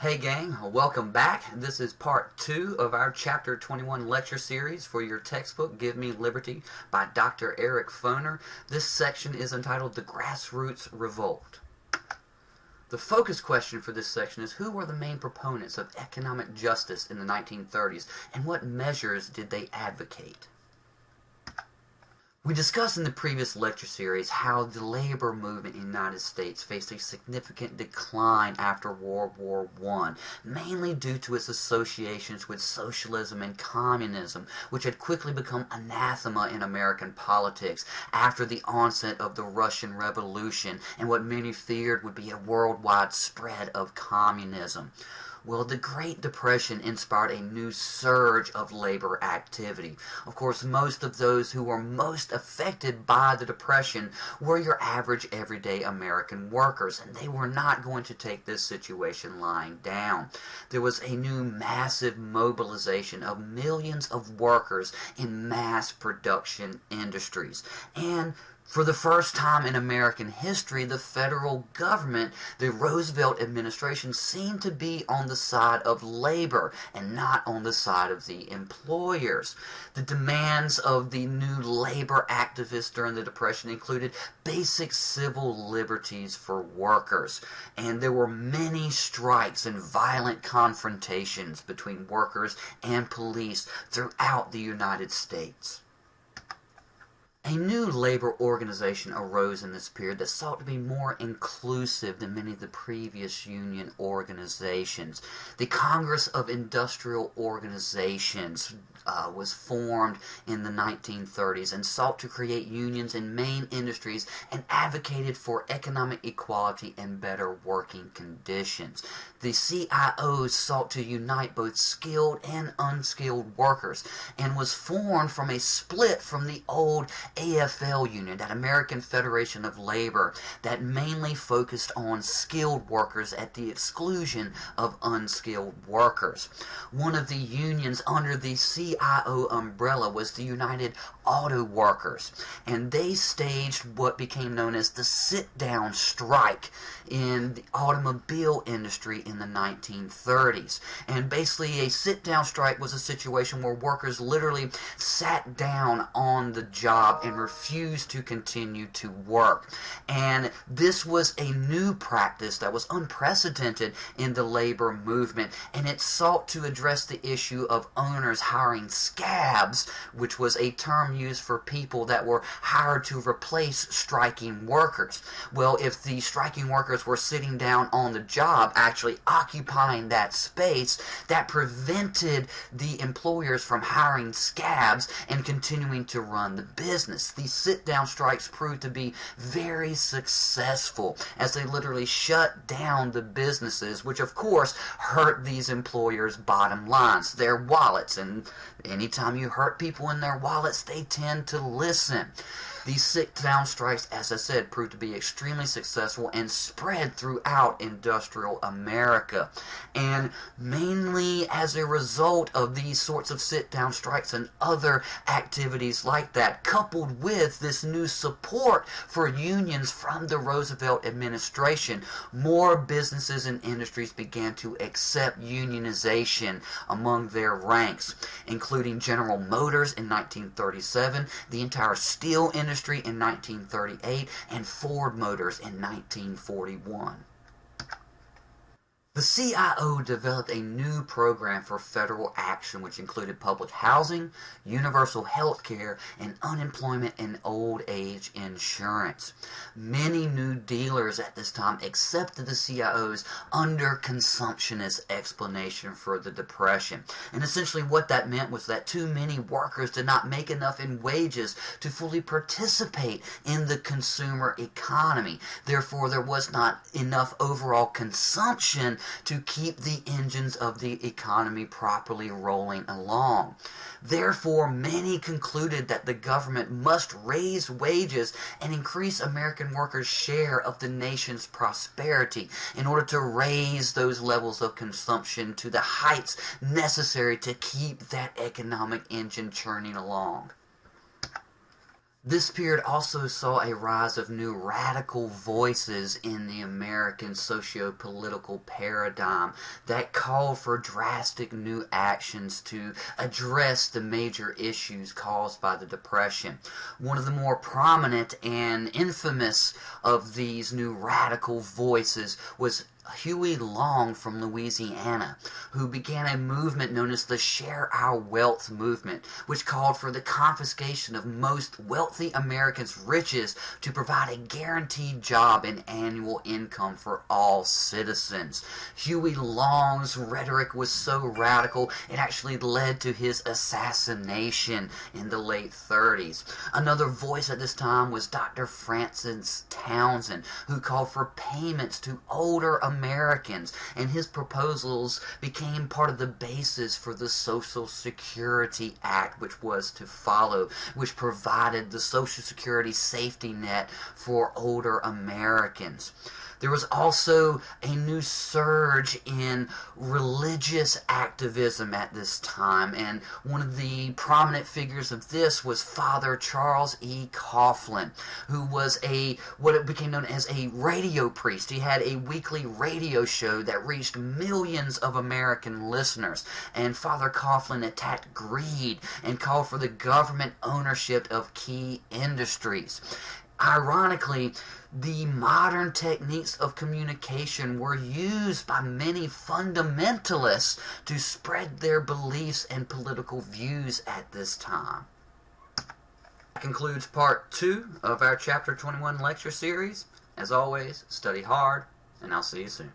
Hey gang, welcome back. This is part 2 of our Chapter 21 lecture series for your textbook Give Me Liberty by Dr. Eric Foner. This section is entitled The Grassroots Revolt. The focus question for this section is who were the main proponents of economic justice in the 1930s and what measures did they advocate? We discussed in the previous lecture series how the labor movement in the United States faced a significant decline after World War I, mainly due to its associations with socialism and communism, which had quickly become anathema in American politics after the onset of the Russian Revolution and what many feared would be a worldwide spread of communism. Well, the Great Depression inspired a new surge of labor activity. Of course, most of those who were most affected by the Depression were your average everyday American workers, and they were not going to take this situation lying down. There was a new massive mobilization of millions of workers in mass production industries, and for the first time in American history, the federal government, the Roosevelt administration, seemed to be on the side of labor and not on the side of the employers. The demands of the new labor activists during the Depression included basic civil liberties for workers, and there were many strikes and violent confrontations between workers and police throughout the United States. A new labor organization arose in this period that sought to be more inclusive than many of the previous union organizations. The Congress of Industrial Organizations was formed in the 1930s and sought to create unions in main industries and advocated for economic equality and better working conditions. The CIOs sought to unite both skilled and unskilled workers and was formed from a split from the old AFL union, that American Federation of Labor, that mainly focused on skilled workers at the exclusion of unskilled workers. One of the unions under the CIO umbrella was the United Auto Workers, and they staged what became known as the sit-down strike in the automobile industry in the 1930s. And basically a sit-down strike was a situation where workers literally sat down on the job and refused to continue to work. And this was a new practice that was unprecedented in the labor movement, and it sought to address the issue of owners hiring scabs, which was a term used for people that were hired to replace striking workers. Well, if the striking workers were sitting down on the job, actually occupying that space, that prevented the employers from hiring scabs and continuing to run the business. These sit-down strikes proved to be very successful as they literally shut down the businesses, which of course hurt these employers' bottom lines, their wallets, and anytime you hurt people in their wallets, they tend to listen. These sit-down strikes, as I said, proved to be extremely successful and spread throughout industrial America. And mainly as a result of these sorts of sit-down strikes and other activities like that, coupled with this new support for unions from the Roosevelt administration, more businesses and industries began to accept unionization among their ranks, including General Motors in 1937, the entire steel industry in 1938, and Ford Motors in 1941. The CIO developed a new program for federal action which included public housing, universal health care, and unemployment and old age insurance. Many New Dealers at this time accepted the CIO's under-consumptionist explanation for the Depression. And essentially what that meant was that too many workers did not make enough in wages to fully participate in the consumer economy. Therefore, there was not enough overall consumption to keep the engines of the economy properly rolling along. Therefore, many concluded that the government must raise wages and increase American workers' share of the nation's prosperity in order to raise those levels of consumption to the heights necessary to keep that economic engine churning along. This period also saw a rise of new radical voices in the American socio-political paradigm that called for drastic new actions to address the major issues caused by the Depression. One of the more prominent and infamous of these new radical voices was Huey Long from Louisiana, who began a movement known as the Share Our Wealth movement, which called for the confiscation of most wealthy Americans' riches to provide a guaranteed job and annual income for all citizens. Huey Long's rhetoric was so radical, it actually led to his assassination in the late 30s. Another voice at this time was Dr. Francis Townsend, who called for payments to older Americans, and his proposals became part of the basis for the Social Security Act, which was to follow, which provided the Social Security safety net for older Americans. There was also a new surge in religious activism at this time, and one of the prominent figures of this was Father Charles E. Coughlin, who was what it became known as a radio priest. He had a weekly radio show that reached millions of American listeners, and Father Coughlin attacked greed and called for the government ownership of key industries. Ironically, the modern techniques of communication were used by many fundamentalists to spread their beliefs and political views at this time. That concludes part 2 of our Chapter 21 lecture series. As always, study hard, and I'll see you soon.